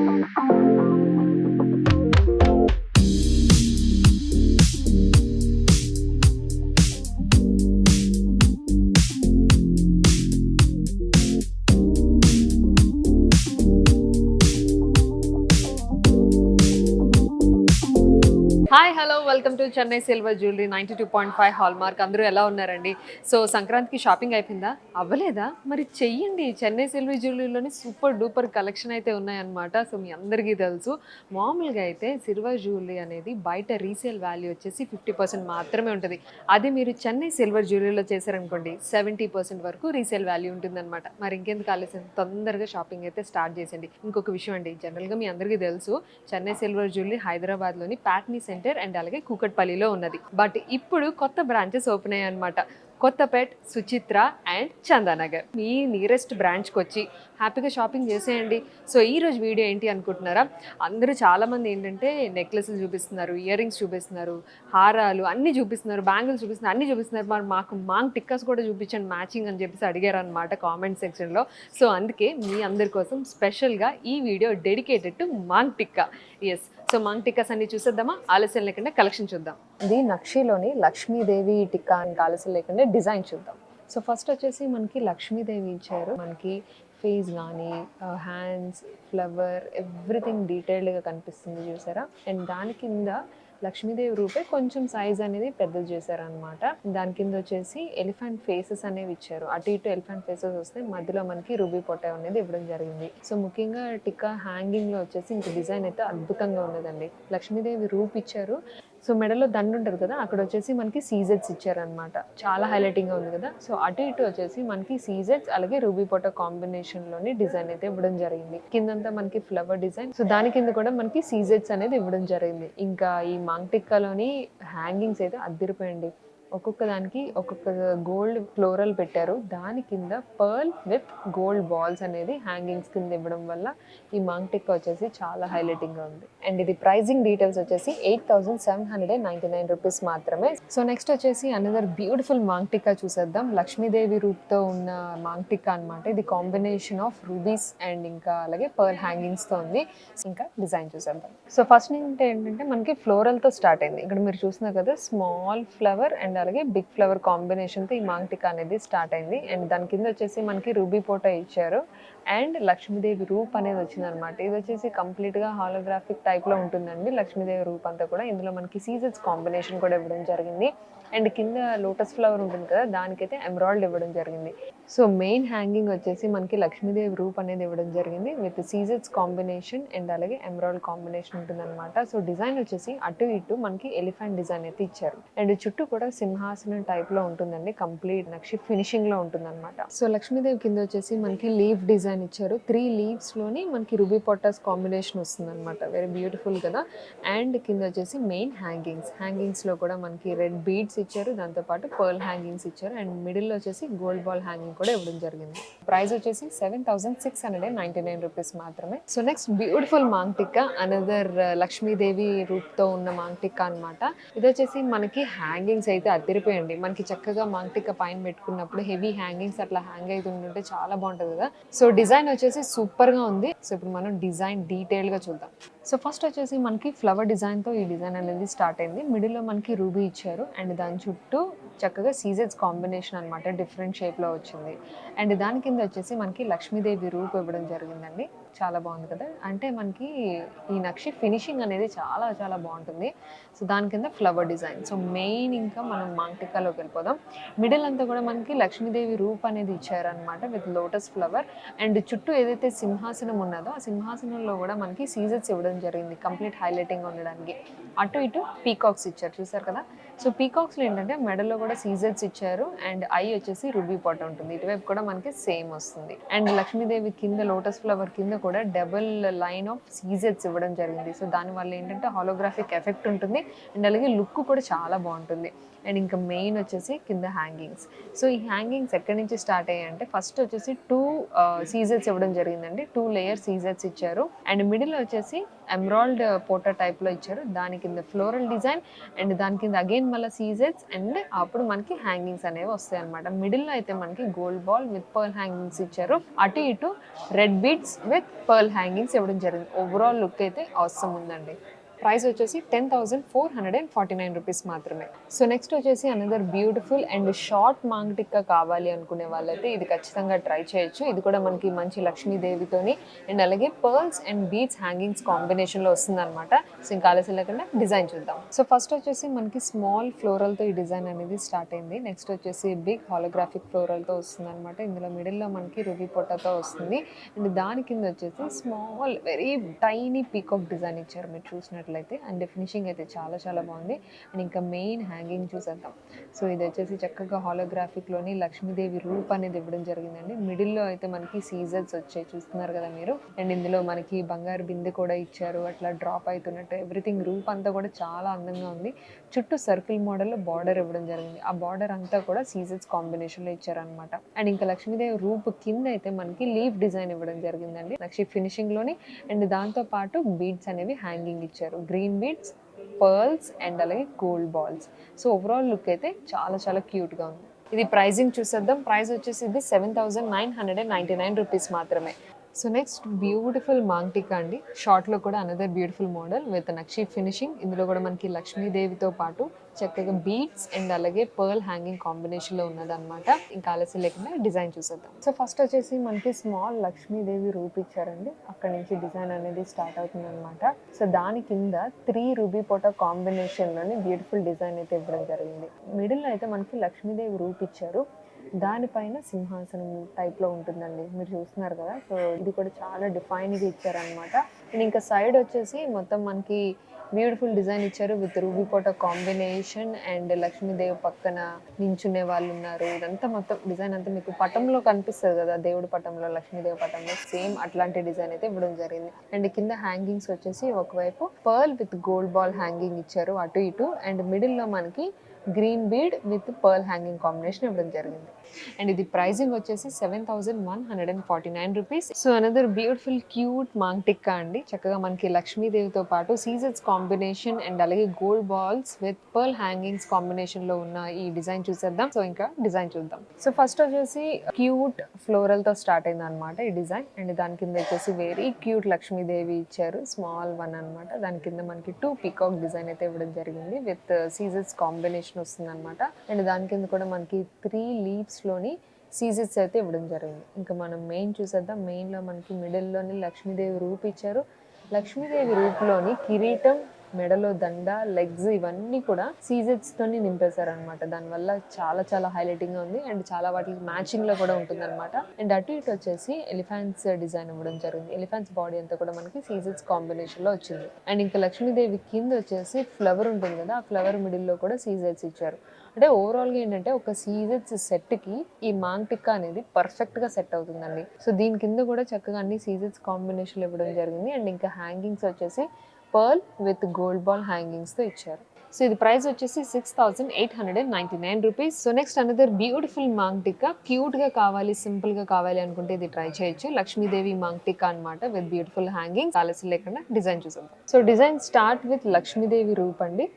Hi hello welcome to Chennai silver jewellery 92.5 hallmark. అందరూ ఎలా ఉన్నారండి? సో సంక్రాంతికి షాపింగ్ అయిపోయిందా? అవ్వలేదా? మరి చెయ్యండి. చెన్నై సిల్వర్ జ్యువెలరీలోని సూపర్ డూపర్ కలెక్షన్ అయితే ఉన్నాయన్నమాట. సో మీ అందరికీ తెలుసు, మామూలుగా అయితే సిల్వర్ జ్యువెలరీ అనేది బయట రీసేల్ వాల్యూ వచ్చేసి 50% మాత్రమే ఉంటుంది. అది మీరు చెన్నై సిల్వర్ జ్యువెలరీలో చేశారనుకోండి 70% వరకు రీసేల్ వాల్యూ ఉంటుందన్నమాట. మరి ఇంకెందుకు ఆలస్యం, తొందరగా షాపింగ్ అయితే స్టార్ట్ చేసేయండి. ఇంకొక విషయం అండి, జనరల్గా మీ అందరికీ తెలుసు, చెన్నై సిల్వర్ జ్యువెలరీ హైదరాబాద్లోని ప్యాట్నీ సెంటర్ అండ్ అలాగే కూకట్పల్లిలో ఉన్నది. బట్ ఇప్పుడు కొత్త బ్రాంచెస్ ఓపెన్ అయ్యాయి అనమాట. Kothapet, Suchitra and Chandanagar. Me nearest బ్రాంచ్కి వచ్చి హ్యాపీగా షాపింగ్ చేసేయండి. సో ఈరోజు వీడియో ఏంటి అనుకుంటున్నారా? అందరూ చాలామంది ఏంటంటే నెక్లెస్లు చూపిస్తున్నారు, ఇయర్ రింగ్స్ చూపిస్తున్నారు, హారాలు అన్నీ చూపిస్తున్నారు, బ్యాంగిల్స్ చూపిస్తున్నారు, అన్నీ చూపిస్తున్నారు. మరి మాకు మాంగ్ టిక్కాస్ కూడా చూపించండి మ్యాచింగ్ అని చెప్పేసి అడిగారు అనమాట కామెంట్ సెక్షన్లో. సో అందుకే మీ అందరి కోసం స్పెషల్గా ఈ video dedicated to maang tikka. Yes, so maang tikkas అన్ని చూసేద్దామా? ఆలస్యం లేకుండా కలెక్షన్ చూద్దాం. ఇది నక్షిలోని లక్ష్మీదేవి టిక్కా అని ఆలస్యం లేకుండా డిజైన్ చూద్దాం. సో ఫస్ట్ వచ్చేసి మనకి లక్ష్మీదేవి ఇచ్చారు. మనకి ఫేస్ కానీ హ్యాండ్స్, ఫ్లవర్, ఎవ్రీథింగ్ డీటెయిల్డ్గా కనిపిస్తుంది చూసారా. అండ్ దాని కింద లక్ష్మీదేవి రూపే కొంచెం సైజ్ అనేది పెద్దది చేశారనమాట. దాని కింద వచ్చేసి ఎలిఫెంట్ ఫేసెస్ అనేవి ఇచ్చారు. అటు ఇటు ఎలిఫెంట్ ఫేసెస్ వస్తే మధ్యలో మనకి రూబీ పొట్ట అనేది ఇవ్వడం జరిగింది. సో ముఖ్యంగా టిక్కా హ్యాంగింగ్ లో వచ్చేసి ఇంక డిజైన్ అయితే అద్భుతంగా ఉన్నదండి. లక్ష్మీదేవి రూప్ ఇచ్చారు. సో మెడలో దండు ఉంటుంది కదా, అక్కడ వచ్చేసి మనకి సీజెట్స్ ఇచ్చారనమాట. చాలా హైలైటింగ్గా ఉంది కదా. సో అటు ఇటు వచ్చేసి మనకి సీజెట్స్ అలాగే రూబీ పొట్ట కాంబినేషన్లోని డిజైన్ అయితే ఇవ్వడం జరిగింది. కిందంతా మనకి ఫ్లవర్ డిజైన్. సో దాని కింద కూడా మనకి సీజెట్స్ అనేది ఇవ్వడం జరిగింది. ఇంకా ఈ మాంగ్ టిక్కాలోని హ్యాంగింగ్స్ అయితే అద్దిరిపోయండి. ఒక్కొక్క దానికి ఒక్కొక్క గోల్డ్ ఫ్లోరల్ పెట్టారు. దాని కింద పర్ల్ విత్ గోల్డ్ బాల్స్ అనేది హ్యాంగింగ్స్ కింద ఇవ్వడం వల్ల ఈ మాంగ్ టిక్కా వచ్చేసి చాలా హైలైటింగ్గా ఉంది. అండ్ ఇది ప్రైజింగ్ డీటెయిల్స్ వచ్చేసి 8,799 రూపీస్ మాత్రమే. సో నెక్స్ట్ వచ్చేసి అనదర్ బ్యూటిఫుల్ మాంగ్ టిక్కా చూసేద్దాం. లక్ష్మీదేవి రూప్తో ఉన్న మాంగ్ టిక్కా అనమాట. ఇది కాంబినేషన్ ఆఫ్ రూబీస్ అండ్ ఇంకా అలాగే పర్ల్ హ్యాంగింగ్స్తో ఉంది. ఇంకా డిజైన్ చూసేద్దాం. సో ఫస్ట్ ఏంటంటే మనకి ఫ్లోరల్తో స్టార్ట్ అయింది. ఇక్కడ మీరు చూస్తున్నారు కదా, స్మాల్ ఫ్లవర్ అండ్ అలాగే బిగ్ ఫ్లవర్ కాంబినేషన్తో ఈ మాంగ్ టిక్కా అనేది స్టార్ట్ అయింది. అండ్ దాని కింద వచ్చేసి మనకి రూబీ పోటా ఇచ్చారు అండ్ లక్ష్మీదేవి రూప్ అనేది వచ్చింది అనమాట. ఇది వచ్చేసి కంప్లీట్గా హాలోగ్రాఫిక్ టైప్లో ఉంటుందండి లక్ష్మీదేవి రూప్ అంతా కూడా. ఇందులో మనకి సీజెట్స్ కాంబినేషన్ కూడా ఇవ్వడం జరిగింది. అండ్ కింద లోటస్ ఫ్లవర్ ఉంటుంది కదా, దానికైతే ఎమరాల్డ్ ఇవ్వడం జరిగింది. సో మెయిన్ హ్యాంగింగ్ వచ్చేసి మనకి లక్ష్మీదేవి రూప్ అనేది ఇవ్వడం జరిగింది విత్ సీజెట్స్ కాంబినేషన్ అండ్ అలాగే ఎమరాల్డ్ కాంబినేషన్ ఉంటుంది అనమాట. సో డిజైన్ వచ్చేసి అటు ఇటు మనకి ఎలిఫెంట్ డిజైన్ అయితే ఇచ్చారు. అండ్ చుట్టూ కూడా సింహాసనం టైప్లో ఉంటుందండి. కంప్లీట్ నక్షి ఫినిషింగ్లో ఉంటుంది అనమాట. సో లక్ష్మీదేవి కింద వచ్చేసి మనకి లీఫ్ డిజైన్ ఇచ్చారు. 3 లీవ్స్లోని మనకి రూబీ పొటాస్ కాంబినేషన్ వస్తుంది అనమాట. వెరీ బ్యూటిఫుల్ కదా. అండ్ కింద వచ్చేసి మెయిన్ హ్యాంగింగ్స్లో కూడా మనకి రెడ్ బీడ్స్ ఇచ్చారు, దాంతోపాటు పర్ల్ హ్యాంగింగ్స్ ఇచ్చారు. అండ్ మిడిల్లో వచ్చేసి గోల్డ్ బాల్ హ్యాంగింగ్ కూడా ఇవ్వడం జరిగింది. ప్రైస్ వచ్చేసి 7,699 రూపీస్ మాత్రమే. So next beautiful maang tikka, another Lakshmidevi రూప్తో ఉన్న మాంగ్ టిక్కా అనమాట. ఇది వచ్చేసి మనకి హ్యాంగింగ్స్ అయితే అదిరిపోయండి. మనకి చక్కగా మాంగ్ టిక్కా పైన పెట్టుకున్నప్పుడు హెవీ హ్యాంగింగ్స్ అట్లా హ్యాంగ్ అవుతుంటే చాలా బాగుంటుంది కదా. సో డిజైన్ వచ్చేసి సూపర్గా ఉంది. సో ఇప్పుడు మనం డిజైన్ డీటెయిల్గా చూద్దాం. సో ఫస్ట్ వచ్చేసి మనకి ఫ్లవర్ డిజైన్తో ఈ డిజైన్ అనేది స్టార్ట్ అయింది. మిడిల్లో మనకి రూబీ ఇచ్చారు అండ్ దాని చుట్టూ చక్కగా సీజెట్స్ కాంబినేషన్ అనమాట, డిఫరెంట్ షేప్లో వచ్చింది. అండ్ దాని కింద వచ్చేసి మనకి లక్ష్మీదేవి రూప్ ఇవ్వడం జరిగిందండి. చాలా బాగుంది కదా. అంటే మనకి ఈ నక్షి ఫినిషింగ్ అనేది చాలా చాలా బాగుంటుంది. సో దాని కింద ఫ్లవర్ డిజైన్. సో మెయిన్ ఇంకా మనం మాంగ్ టిక్కాలోకి వెళ్ళిపోదాం. మిడిల్ అంతా కూడా మనకి లక్ష్మీదేవి రూప్ అనేది ఇచ్చారనమాట విత్ లోటస్ ఫ్లవర్. అండ్ చుట్టూ ఏదైతే సింహాసనం ఉన్నదో ఆ సింహాసనంలో కూడా మనకి సీజెట్స్ ఇవ్వడం జరిగింది, కంప్లీట్ హైలైటింగ్ ఉండడానికి. అటు ఇటు పీకాక్స్ ఇచ్చారు, చూసారు కదా. సో పీకాక్స్లో ఏంటంటే మెడల్లో కూడా సీజెట్స్ ఇచ్చారు అండ్ ఐ వచ్చేసి రూబీ పాట్ ఉంటుంది. ఇటువైపు కూడా మనకి సేమ్ వస్తుంది. అండ్ లక్ష్మీదేవి కింద లోటస్ ఫ్లవర్ కింద కూడా డబుల్ లైన్ ఆఫ్ సీజెట్స్ ఇవ్వడం జరిగింది. సో దానివల్ల ఏంటంటే హాలోగ్రాఫిక్ ఎఫెక్ట్ ఉంటుంది అండ్ అలాగే లుక్ కూడా చాలా బాగుంటుంది. అండ్ ఇంకా మెయిన్ వచ్చేసి కింద హ్యాంగింగ్స్. సో ఈ హ్యాంగింగ్స్ ఎక్కడి నుంచి స్టార్ట్ అయ్యాయంటే ఫస్ట్ వచ్చేసి 2 సీజెట్స్ ఇవ్వడం జరిగిందండి. 2 లేయర్ సీజెట్స్ ఇచ్చారు అండ్ మిడిల్ వచ్చేసి ఎమరాల్డ్ పోటా టైప్లో ఇచ్చారు. దాని కింద ఫ్లోరల్ డిజైన్ అండ్ దాని కింద అగైన్ అగైన్ మళ్ళీ సీజెట్స్ అండ్ అప్పుడు మనకి హ్యాంగింగ్స్ అనేవి వస్తాయి అనమాట. మిడిల్లో అయితే మనకి gold ball with pearl hangings ఇచ్చారు, అటు ఇటు red beads with pearl hangings ఇవ్వడం జరిగింది. ఓవరాల్ లుక్ అయితే అవసరం ఉందండి. ప్రైస్ వచ్చేసి 10,449 రూపీస్ మాత్రమే. సో నెక్స్ట్ వచ్చేసి another beautiful and short maang tikka కావాలి అనుకునే వాళ్ళైతే ఇది ఖచ్చితంగా ట్రై చేయొచ్చు. ఇది కూడా మనకి మంచి లక్ష్మీదేవితోని అండ్ అలాగే పర్ల్స్ అండ్ బీడ్స్ హ్యాంగింగ్స్ కాంబినేషన్లో వస్తుంది అనమాట. సో ఇంకా ఆలస్యం లేకుండా డిజైన్ చూద్దాం. సో ఫస్ట్ వచ్చేసి మనకి స్మాల్ ఫ్లోరల్తో ఈ డిజైన్ అనేది స్టార్ట్ అయింది. నెక్స్ట్ వచ్చేసి బిగ్ హాలోగ్రాఫిక్ ఫ్లోరల్తో వస్తుంది అనమాట. ఇందులో మిడిల్లో మనకి రుబీ పొట్టతో వస్తుంది అండ్ దాని కింద వచ్చేసి small very tiny peacock design ఇచ్చారు మీరు చూసినట్లయితే. అండ్ ఫినిషింగ్ అయితే చాలా చాలా బాగుంది. అండ్ ఇంకా మెయిన్ హ్యాంగింగ్ చూసేద్దాం. సో ఇది వచ్చేసి చక్కగా హాలోగ్రాఫిక్లోని లక్ష్మీదేవి రూప్ అనేది ఇవ్వడం జరిగిందండి. మిడిల్లో అయితే మనకి సీజర్స్ వచ్చాయి చూస్తున్నారు కదా మీరు. అండ్ ఇందులో మనకి బంగారు బిందె కూడా ఇచ్చారు, అట్లా డ్రాప్ అవుతున్నట్టు ఎవ్రీథింగ్ రూప్ అంతా కూడా చాలా అందంగా ఉంది. చుట్టూ సర్కిల్ మోడల్లో బార్డర్ ఇవ్వడం జరిగింది. ఆ బార్డర్ అంతా కూడా సీజర్స్ కాంబినేషన్లో ఇచ్చారనమాట. అండ్ ఇంకా లక్ష్మీదేవి రూప్ కింద అయితే మనకి లీఫ్ డిజైన్ ఇవ్వడం జరిగిందండి లక్ష్మీ ఫినిషింగ్లోని. అండ్ దాంతో పాటు బీడ్స్ అనేవి హ్యాంగింగ్ ఇచ్చారు, గ్రీన్ బీడ్స్, పర్ల్స్ అండ్ అలాగే gold balls. So overall look అయితే చాలా చాలా క్యూట్గా ఉంది. ఇది ప్రైజింగ్ చూసేద్దాం. ప్రైస్ వచ్చేసి ఇది 7,999 రూపీస్ మాత్రమే. So next beautiful maang tikka అండి. షార్ట్లో కూడా అనదర్ బ్యూటిఫుల్ మోడల్ విత్ నక్షి ఫినిషింగ్. ఇందులో కూడా మనకి లక్ష్మీదేవితో పాటు చక్కగా బీడ్స్ అండ్ అలాగే పర్ల్ హ్యాంగింగ్ కాంబినేషన్లో ఉన్నదన్నమాట. ఇంకా ఆలస్యం లేకుండా డిజైన్ చూసేద్దాం. సో ఫస్ట్ వచ్చేసి మనకి స్మాల్ లక్ష్మీదేవి రూప్ ఇచ్చారండి. అక్కడ నుంచి డిజైన్ అనేది స్టార్ట్ అవుతుంది అనమాట. సో దాని కింద 3 రూబీ పోటా కాంబినేషన్లోని బ్యూటిఫుల్ డిజైన్ అయితే ఇవ్వడం జరిగింది. మిడిల్లో అయితే మనకి లక్ష్మీదేవి రూప్ ఇచ్చారు, దానిపైన సింహాసనం టైప్లో ఉంటుందండి మీరు చూస్తున్నారు కదా. సో ఇది కూడా చాలా డిఫైన్గా ఇచ్చారనమాట. అండ్ ఇంకా సైడ్ వచ్చేసి మొత్తం మనకి బ్యూటిఫుల్ డిజైన్ ఇచ్చారు విత్ రూబీ పోటా కాంబినేషన్ అండ్ లక్ష్మీదేవి పక్కన నించునే వాళ్ళు ఉన్నారు. ఇదంతా మొత్తం డిజైన్ అంతా మీకు పటంలో కనిపిస్తుంది కదా, దేవుడి పటంలో లక్ష్మీదేవి పటంలో సేమ్ అట్లాంటి డిజైన్ అయితే ఇవ్వడం జరిగింది. అండ్ కింద హ్యాంగింగ్స్ వచ్చేసి ఒకవైపు pearl with gold ball hanging ఇచ్చారు అటు ఇటు, అండ్ మిడిల్లో మనకి green bead with pearl hanging combination ఇవ్వడం జరిగింది. అండ్ ఇది ప్రైజింగ్ వచ్చేసి 7,149 rupees. So another beautiful cute maang tikka అండి. చక్కగా మనకి లక్ష్మీదేవితో పాటు సీజర్స్ కాంబినేషన్ అండ్ అలాగే gold balls with pearl hangings combination లో ఉన్న ఈ డిజైన్ చూసేద్దాం. సో ఇంకా డిజైన్ చూద్దాం. సో ఫస్ట్ వచ్చేసి క్యూట్ ఫ్లోరల్ తో స్టార్ట్ అయింది అనమాట ఈ డిజైన్. అండ్ దాని కింద వచ్చేసి వెరీ క్యూట్ లక్ష్మీదేవి ఇచ్చారు, స్మాల్ వన్ అనమాట. దాని కింద మనకి 2 పీకాక్ డిజైన్ అయితే ఇవ్వడం జరిగింది విత్ సీజర్స్ కాంబినేషన్ వస్తుంది అనమాట. అండ్ దాని కింద కూడా మనకి 3 లీవ్స్ లోని సీజర్స్ అయితే ఇవ్వడం జరిగింది. ఇంకా మనం మెయిన్ చూసేద్దాం. మెయిన్ లో మనకి మిడిల్ లోని లక్ష్మీదేవి రూప్ ఇచ్చారు. లక్ష్మీదేవి రూప్లోని కిరీటం, మెడలో దండ, లెగ్స్ ఇవన్నీ కూడా సీజెట్స్ తోని నింపేశారు అనమాట. దానివల్ల చాలా చాలా హైలైటింగ్ గా ఉంది అండ్ చాలా వాటికి మ్యాచింగ్ లో కూడా ఉంటుంది అనమాట. అండ్ అటు ఇటు వచ్చేసి ఎలిఫెంట్స్ డిజైన్ ఇవ్వడం జరిగింది. ఎలిఫెంట్స్ బాడీ అంతా కూడా మనకి సీజెట్స్ కాంబినేషన్ లో వచ్చింది. అండ్ ఇంకా లక్ష్మీదేవి కింద వచ్చేసి ఫ్లవర్ ఉంటుంది కదా, ఆ ఫ్లవర్ మిడిల్ లో కూడా సీజెట్స్ ఇచ్చారు. అంటే ఓవరాల్గా ఏంటంటే ఒక సీజెట్స్ సెట్కి ఈ మాంగ్ టిక్కా అనేది పర్ఫెక్ట్గా సెట్ అవుతుందండి. సో దీని కింద కూడా చక్కగా అన్ని సీజెట్స్ కాంబినేషన్లో ఇవ్వడం జరిగింది. అండ్ ఇంకా హ్యాంగింగ్స్ వచ్చేసి పర్ల్ విత్ గోల్డ్ బాల్ హ్యాంగింగ్స్తో ఇచ్చారు. సో ఇది ప్రైస్ వచ్చేసి 6,899 rupees. So next another beautiful maang tikka. క్యూట్గా కావాలి, సింపుల్గా కావాలి అనుకుంటే ఇది ట్రై చేయొచ్చు. లక్ష్మీదేవి మాంగ్ టిక్కా అనమాట విత్ బ్యూటిఫుల్ హ్యాంగింగ్స్. ఆలస్యం లేకుండా డిజైన్ చూద్దాం. So design start with Lakshmidevi రూప్ అండి.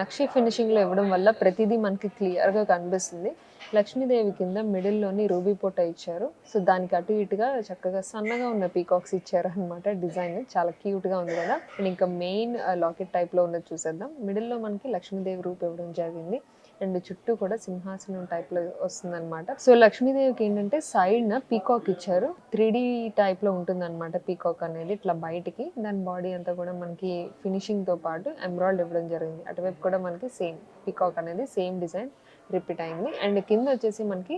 నక్షి ఫినిషింగ్లో ఇవ్వడం వల్ల ప్రతిదీ మనకి క్లియర్గా కనిపిస్తుంది. లక్ష్మీదేవి కింద మిడిల్లోని రూబీ పొట్ట ఇచ్చారు. సో దానికి అటు ఇటుగా చక్కగా సన్నగా ఉన్న పీకాక్స్ ఇచ్చారు అనమాట. డిజైన్ చాలా క్యూట్గా ఉంది కదా. అండ్ ఇంకా మెయిన్ లాకెట్ టైప్లో ఉన్నది చూసేద్దాం. మిడిల్లో మనకి లక్ష్మీదేవి రూప్ ఇవ్వడం జరిగింది అండ్ చుట్టూ కూడా సింహాసనం టైప్లో వస్తుందన్నమాట. సో లక్ష్మీదేవికి ఏంటంటే సైడ్ పీకాక్ ఇచ్చారు, 3D టైప్లో ఉంటుందన్నమాట పీకాక్ అనేది ఇట్లా బయటికి. దాని బాడీ అంతా కూడా మనకి ఫినిషింగ్తో పాటు ఎంబ్రాయిడ్ ఇవ్వడం జరిగింది. అటువైపు కూడా మనకి సేమ్ పీకాక్ అనేది సేమ్ డిజైన్ రిపీట్ అయింది. అండ్ కింద వచ్చేసి మనకి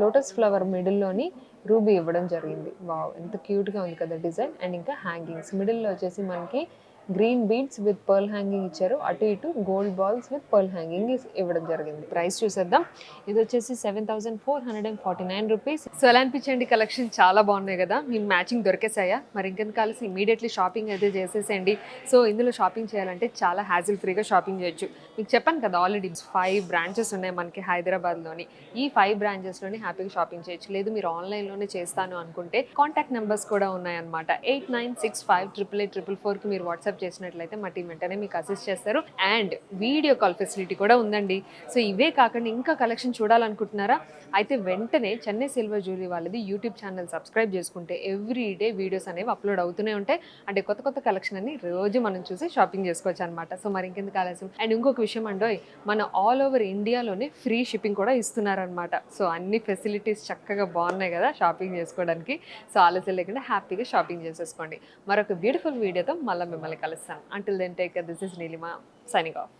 లోటస్ ఫ్లవర్ మిడిల్లోని రూబీ ఇవ్వడం జరిగింది. వావ్, ఎంత క్యూట్గా ఉంది కదా డిజైన్. అండ్ ఇంకా హ్యాంగింగ్స్ మిడిల్లో వచ్చేసి మనకి green beads with pearl hanging ఇచ్చారు, అటు ఇటు gold balls with pearl hanging ఇవ్వడం జరిగింది. ప్రైస్ చూసేద్దాం. ఇది వచ్చేసి 7,449 రూపీస్. సో ఎలా అనిపించండి కలెక్షన్? చాలా బాగున్నాయి కదా. మీ మ్యాచింగ్ దొరికేసాయా? మరి ఇంకెందుకు కలిసి ఇమీడియట్లీ షాపింగ్ అయితే చేసేసేయండి. సో ఇందులో షాపింగ్ చేయాలంటే చాలా హ్యాజిల్ ఫ్రీగా షాపింగ్ చేయొచ్చు. మీకు చెప్పాను కదా ఆల్రెడీ 5 బ్రాంచెస్ ఉన్నాయి మనకి హైదరాబాద్లోని. ఈ 5 బ్రాంచెస్లోని హ్యాపీగా షాపింగ్ చేయొచ్చు. లేదు మీరు ఆన్లైన్లోనే చేస్తాను అనుకుంటే కాంటాక్ట్ నెంబర్స్ కూడా ఉన్నాయన్నమాట. 89658844కి మీరు వాట్సాప్ వాట్సాప్ చేసినట్లయితే మా టీం వెంటనే మీకు అసిస్ట్ చేస్తారు. అండ్ వీడియో కాల్ ఫెసిలిటీ కూడా ఉందండి. సో ఇవే కాకుండా ఇంకా కలెక్షన్ చూడాలనుకుంటున్నారా? అయితే వెంటనే చెన్నై సిల్వర్ జ్యువెలరీ వాళ్ళది యూట్యూబ్ ఛానల్ సబ్స్క్రైబ్ చేసుకుంటే ఎవ్రీ డే వీడియోస్ అనేవి అప్లోడ్ అవుతూనే ఉంటాయి. అంటే కొత్త కొత్త కలెక్షన్ అని రోజు మనం చూసి షాపింగ్ చేసుకోవచ్చు అనమాట. సో మరి ఇంకెందుకు ఆలస్యం. అండ్ ఇంకొక విషయం అండోయ్, మన ఆల్ ఓవర్ ఇండియాలోనే ఫ్రీ షిప్పింగ్ కూడా ఇస్తున్నారనమాట. సో అన్ని ఫెసిలిటీస్ చక్కగా బాగున్నాయి కదా షాపింగ్ చేసుకోవడానికి. సో ఆలస్యం లేకుండా హ్యాపీగా షాపింగ్ చేసేసుకోండి. మరొక బ్యూటిఫుల్ వీడియోతో మళ్ళీ మిమ్మల్ని కలుస్తాను. Until then take care. This is Neelima signing of.